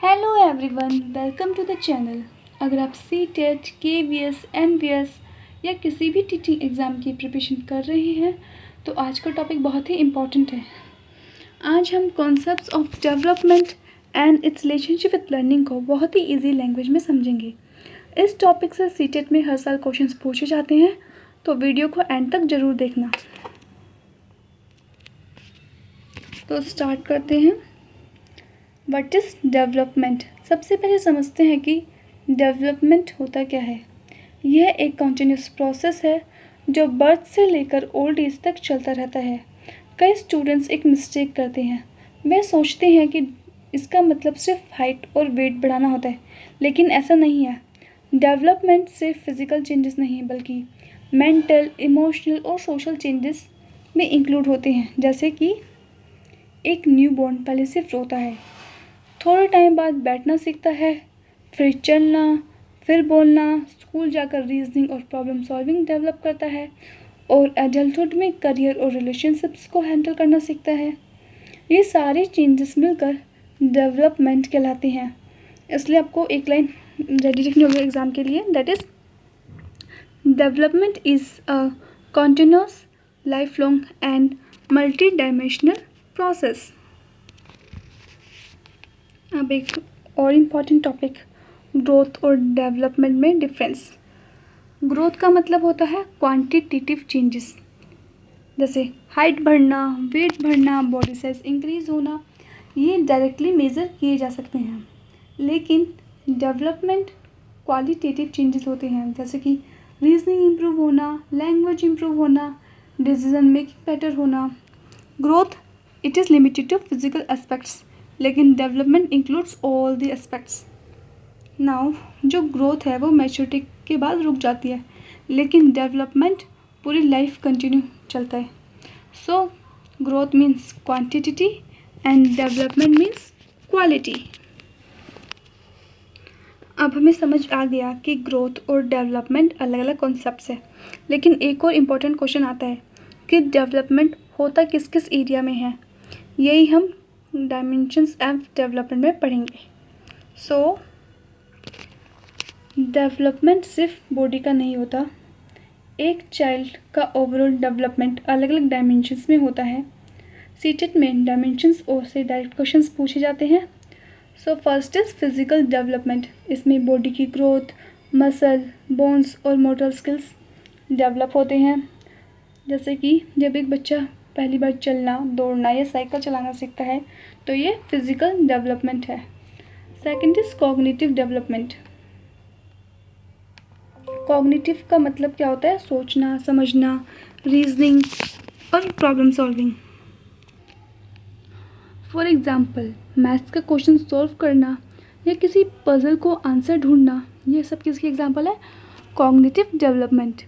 Hello everyone, welcome to the channel. अगर आप CTET, KVS, NVS या किसी भी टीचिंग एग्ज़ाम की प्रिपरेशन कर रहे हैं तो आज का टॉपिक बहुत ही इम्पॉर्टेंट है। आज हम concepts of development and it's relationship with learning को बहुत ही इजी लैंग्वेज में समझेंगे। इस टॉपिक से सीटेट में हर साल क्वेश्चंस पूछे जाते हैं, तो वीडियो को एंड तक ज़रूर देखना। तो स्टार्ट करते हैं। What is development? सबसे पहले समझते हैं कि डेवलपमेंट होता क्या है। यह एक कंटिन्यूस प्रोसेस है जो बर्थ से लेकर ओल्ड एज तक चलता रहता है। कई स्टूडेंट्स एक मिस्टेक करते हैं, वे सोचते हैं कि इसका मतलब सिर्फ हाइट और वेट बढ़ाना होता है, लेकिन ऐसा नहीं है। डेवलपमेंट सिर्फ फिज़िकल चेंजेस नहीं बल्कि मेंटल, इमोशनल और सोशल चेंजेस में इंक्लूड होते हैं। जैसे कि एक न्यूबॉर्न पहले सिर्फ रोता है, थोड़े टाइम बाद बैठना सीखता है, फिर चलना, फिर बोलना, स्कूल जाकर रीजनिंग और प्रॉब्लम सॉल्विंग डेवलप करता है और एडल्टहुड में करियर और रिलेशनशिप्स को हैंडल करना सीखता है। ये सारे चेंजेस मिलकर डेवलपमेंट कहलाते हैं। इसलिए आपको एक लाइन रेडी रखनी होगी एग्ज़ाम के लिए, that is development is a continuous, life long and multi dimensional process. अब एक और इम्पॉर्टेंट टॉपिक, ग्रोथ और डेवलपमेंट में डिफरेंस। ग्रोथ का मतलब होता है क्वांटिटेटिव चेंजेस, जैसे हाइट बढ़ना, वेट बढ़ना, बॉडी साइज इंक्रीज होना, ये डायरेक्टली मेज़र किए जा सकते हैं। लेकिन डेवलपमेंट क्वालिटेटिव चेंजेस होते हैं, जैसे कि रीजनिंग इम्प्रूव होना, लैंग्वेज इम्प्रूव होना, डिसीजन मेकिंग बेटर होना। Growth it is limited to physical aspects, लेकिन development includes all the aspects. Now जो ग्रोथ है वो मैच्योरिटी के बाद रुक जाती है, लेकिन डेवलपमेंट पूरी लाइफ कंटिन्यू चलता है। So growth means quantity and development means quality. अब हमें समझ आ गया कि ग्रोथ और डेवलपमेंट अलग अलग कॉन्सेप्ट्स हैं, लेकिन एक और इम्पोर्टेंट क्वेश्चन आता है कि डेवलपमेंट होता किस किस एरिया में है। यही हम डायमेंशंस ऑफ डेवलपमेंट में पढ़ेंगे। सो डेवलपमेंट सिर्फ बॉडी का नहीं होता, एक चाइल्ड का ओवरऑल डेवलपमेंट अलग अलग डायमेंशंस में होता है। सीटेट में डायमेंशंस और से डायरेक्ट क्वेश्चंस पूछे जाते हैं। So first is physical development. इसमें बॉडी की ग्रोथ, मसल, बोन्स और मोटर स्किल्स डेवलप होते हैं। जैसे कि जब एक बच्चा पहली बार चलना, दौड़ना या साइकिल चलाना सीखता है तो ये फिजिकल डेवलपमेंट है। Second is cognitive development. Cognitive का मतलब क्या होता है? सोचना, समझना, रीजनिंग और problem solving. For example maths का क्वेश्चन सॉल्व करना या किसी पजल को आंसर ढूंढना, ये सब किसकी एग्जांपल है? Cognitive development.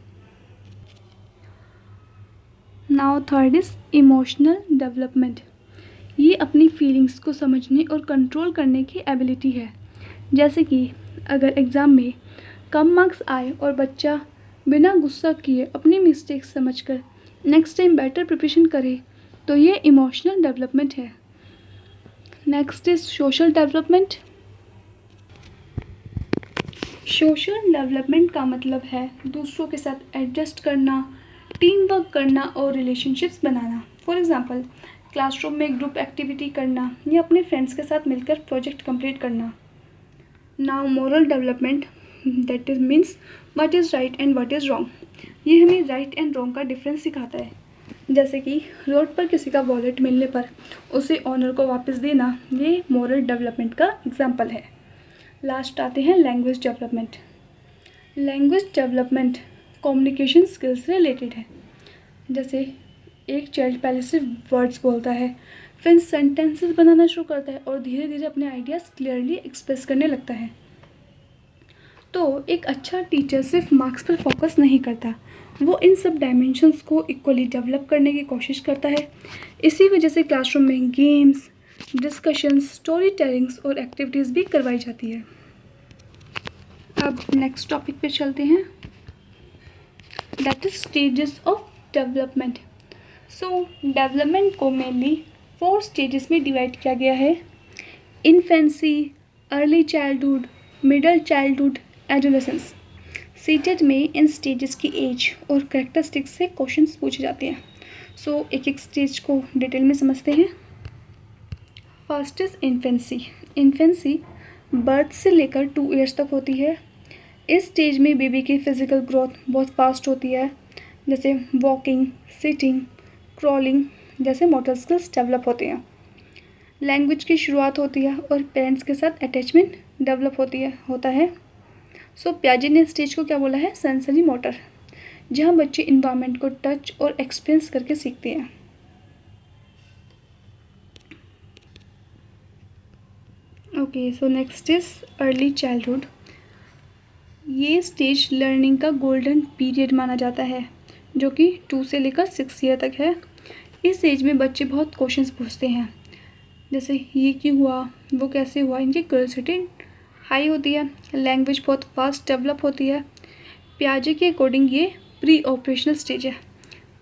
Now third is emotional development. ये अपनी फीलिंग्स को समझने और कंट्रोल करने की एबिलिटी है। जैसे कि अगर एग्ज़ाम में कम मार्क्स आए और बच्चा बिना गुस्सा किए अपनी मिस्टेक्स समझकर नेक्स्ट टाइम बेटर प्रिपरेशन करे तो ये इमोशनल डेवलपमेंट है। Next is social development. Social development का मतलब है दूसरों के साथ एडजस्ट करना, टीम वर्क करना और relationships banana. For example classroom में ग्रुप एक्टिविटी करना या अपने फ्रेंड्स के साथ मिलकर प्रोजेक्ट कंप्लीट करना। Now moral development, that is means what is right and what is wrong. ये हमें राइट एंड रॉन्ग का डिफरेंस सिखाता है। जैसे कि रोड पर किसी का वॉलेट मिलने पर उसे ऑनर को वापस देना, ये मोरल डेवलपमेंट का एग्जाम्पल है। लास्ट आते हैं language development. Language development communication skills से रिलेटेड है। जैसे एक चाइल्ड पहले सिर्फ वर्ड्स बोलता है, फिर सेंटेंसेस बनाना शुरू करता है और धीरे धीरे अपने आइडियाज़ क्लियरली एक्सप्रेस करने लगता है। तो एक अच्छा टीचर सिर्फ मार्क्स पर फोकस नहीं करता, वो इन सब डायमेंशंस को इक्वली डेवलप करने की कोशिश करता है। इसी वजह से क्लासरूम में गेम्स, डिस्कशंस, स्टोरी टेलिंग्स और एक्टिविटीज़ भी करवाई जाती है। अब नेक्स्ट टॉपिक पे चलते हैं, that is stages of development. So development को मेनली 4 स्टेजेस में डिवाइड किया गया है। Infancy, early childhood, middle childhood, adolescence. CTET में इन स्टेजेस की एज और करेक्टरिस्टिक्स से क्वेश्चंस पूछे जाते हैं। सो एक एक स्टेज को डिटेल में समझते हैं। First is infancy. Infancy birth से लेकर 2 ईयर्स तक होती है। इस स्टेज में बेबी की फ़िज़िकल ग्रोथ बहुत फास्ट होती है, जैसे वॉकिंग, सिटिंग, क्रॉलिंग जैसे मोटर स्किल्स डेवलप होते हैं। लैंग्वेज की शुरुआत होती है और पेरेंट्स के साथ अटैचमेंट डेवलप होता है। सो प्याजे ने स्टेज को क्या बोला है? सेंसरी मोटर, जहाँ बच्चे इन्वायरमेंट को टच और एक्सपीरियंस करके सीखते हैं। Okay, so next is early childhood. ये स्टेज लर्निंग का गोल्डन पीरियड माना जाता है, जो कि 2 से लेकर 6 ईयर तक है। इस एज में बच्चे बहुत क्वेश्चंस पूछते हैं, जैसे ये क्यों हुआ, वो कैसे हुआ। इनकी क्यूरियोसिटी हाई होती है, लैंग्वेज बहुत फास्ट डेवलप होती है। प्याजे के अकॉर्डिंग ये प्री ऑपरेशनल स्टेज है।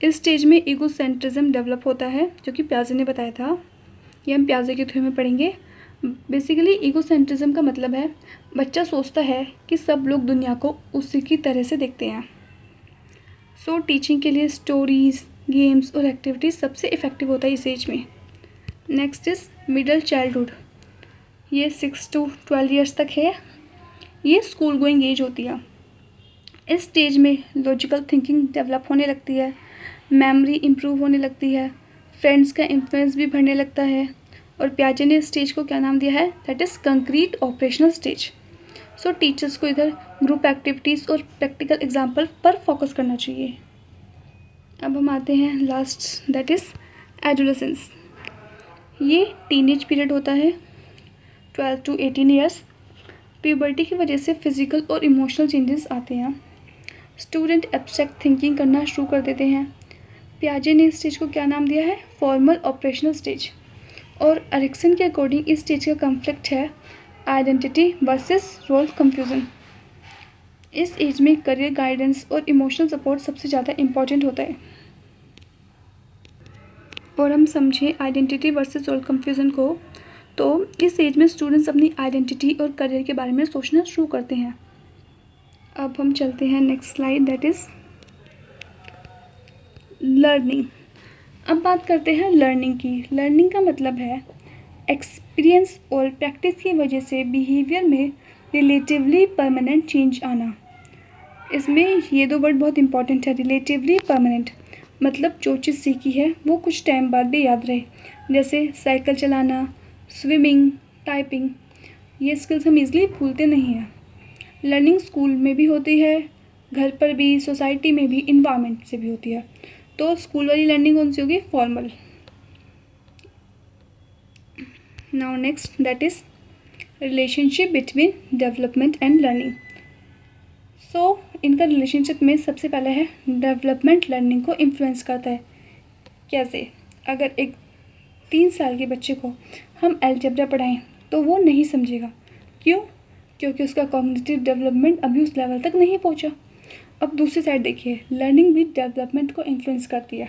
इस स्टेज में ईगोसेंट्रिज्म डेवलप होता है, जो कि प्याजे ने बताया था। ये हम प्याजे के थ्रू में पढ़ेंगे। बेसिकली ईगोसेंट्रिज्म का मतलब है बच्चा सोचता है कि सब लोग दुनिया को उसी की तरह से देखते हैं। सो टीचिंग के लिए स्टोरीज़, गेम्स और एक्टिविटीज़ सबसे इफ़ेक्टिव होता है इस एज में। Next is middle childhood. ये 6 to 12 ईयर्स तक है। ये स्कूल गोइंग एज होती है। इस स्टेज में लॉजिकल थिंकिंग डेवलप होने लगती है, मेमोरी इम्प्रूव होने लगती है, फ्रेंड्स का इन्फ्लुएंस भी बढ़ने लगता है। और प्याजे ने इस स्टेज को क्या नाम दिया है? That is concrete operational stage. So teachers को इधर ग्रुप एक्टिविटीज़ और प्रैक्टिकल एग्जाम्पल पर फोकस करना चाहिए। अब हम आते हैं लास्ट, दैट इज़ एडोलेसेंस। ये टीनेज पीरियड होता है, 12 to 18 ईयर्स। प्यूबर्टी की वजह से फिज़िकल और इमोशनल चेंजेस आते हैं। स्टूडेंट एब्स्ट्रैक्ट थिंकिंग करना शुरू कर देते हैं। प्याजे ने इस स्टेज को क्या नाम दिया है? Formal operational stage. और एरिक्सन के अकॉर्डिंग इस स्टेज का कॉन्फ्लिक्ट है आइडेंटिटी वर्सेस रोल कंफ्यूजन। इस एज में करियर गाइडेंस और इमोशनल सपोर्ट सबसे ज़्यादा इम्पॉर्टेंट होता है। और हम समझें आइडेंटिटी वर्सेस रोल कंफ्यूजन को, तो इस एज में स्टूडेंट्स अपनी आइडेंटिटी और करियर के बारे में सोचना शुरू करते हैं। अब हम चलते हैं next slide, that is learning. अब बात करते हैं लर्निंग की। लर्निंग का मतलब है एक्सपीरियंस और प्रैक्टिस की वजह से बिहेवियर में रिलेटिवली परमानेंट चेंज आना। इसमें ये 2 वर्ड बहुत इंपॉर्टेंट है। रिलेटिवली परमानेंट मतलब जो चीज़ सीखी है वो कुछ टाइम बाद भी याद रहे, जैसे साइकिल चलाना, स्विमिंग, टाइपिंग। ये स्किल्स हम ईज़िली भूलते नहीं हैं। लर्निंग स्कूल में भी होती है, घर पर भी, सोसाइटी में भी, इन्वायरमेंट से भी होती है। तो स्कूल वाली लर्निंग कौन सी होगी? Formal. Now next, that is relationship between development and learning. So इनका रिलेशनशिप में सबसे पहला है डेवलपमेंट लर्निंग को इन्फ्लुएंस करता है। कैसे? अगर एक 3 साल के बच्चे को हम अलजेब्रा पढ़ाएं तो वो नहीं समझेगा। क्यों? क्योंकि उसका कॉग्निटिव डेवलपमेंट अभी उस लेवल तक नहीं पहुंचा। अब दूसरी साइड देखिए, लर्निंग भी डेवलपमेंट को इन्फ्लुएंस करती है।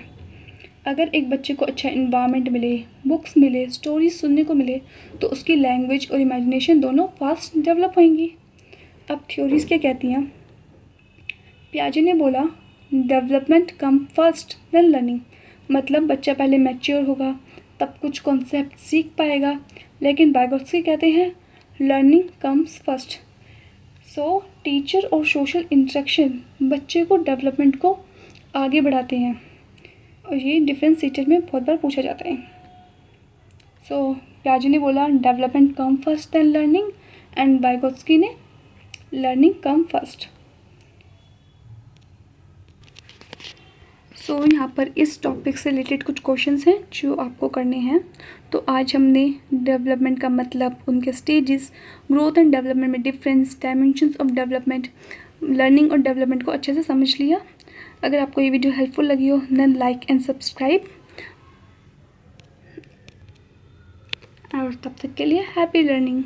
अगर एक बच्चे को अच्छा इन्वायरमेंट मिले, बुक्स मिले, स्टोरीज सुनने को मिले, तो उसकी लैंग्वेज और इमेजिनेशन दोनों फास्ट डेवलप होंगी। अब थ्योरीज क्या कहती हैं? प्याजे ने बोला development come first then learning, मतलब बच्चा पहले मैच्योर होगा तब कुछ कॉन्सेप्ट सीख पाएगा। लेकिन वाइगोत्स्की कहते हैं लर्निंग कम्स फर्स्ट। सो टीचर और सोशल इंटरेक्शन बच्चे को डेवलपमेंट को आगे बढ़ाते हैं, और ये डिफरेंस टीचर में बहुत बार पूछा जाता है। सो प्याजे ने बोला development come first then learning, and Vygotsky ने लर्निंग कम फर्स्ट। सो यहाँ पर इस टॉपिक से रिलेटेड कुछ क्वेश्चंस हैं जो आपको करने हैं। तो आज हमने डेवलपमेंट का मतलब, उनके स्टेजेस, ग्रोथ एंड डेवलपमेंट में difference, dimensions of development, learning और डेवलपमेंट को अच्छे से समझ लिया। अगर आपको ये वीडियो हेल्पफुल लगी हो देन लाइक एंड सब्सक्राइब। और तब तक के लिए हैप्पी लर्निंग।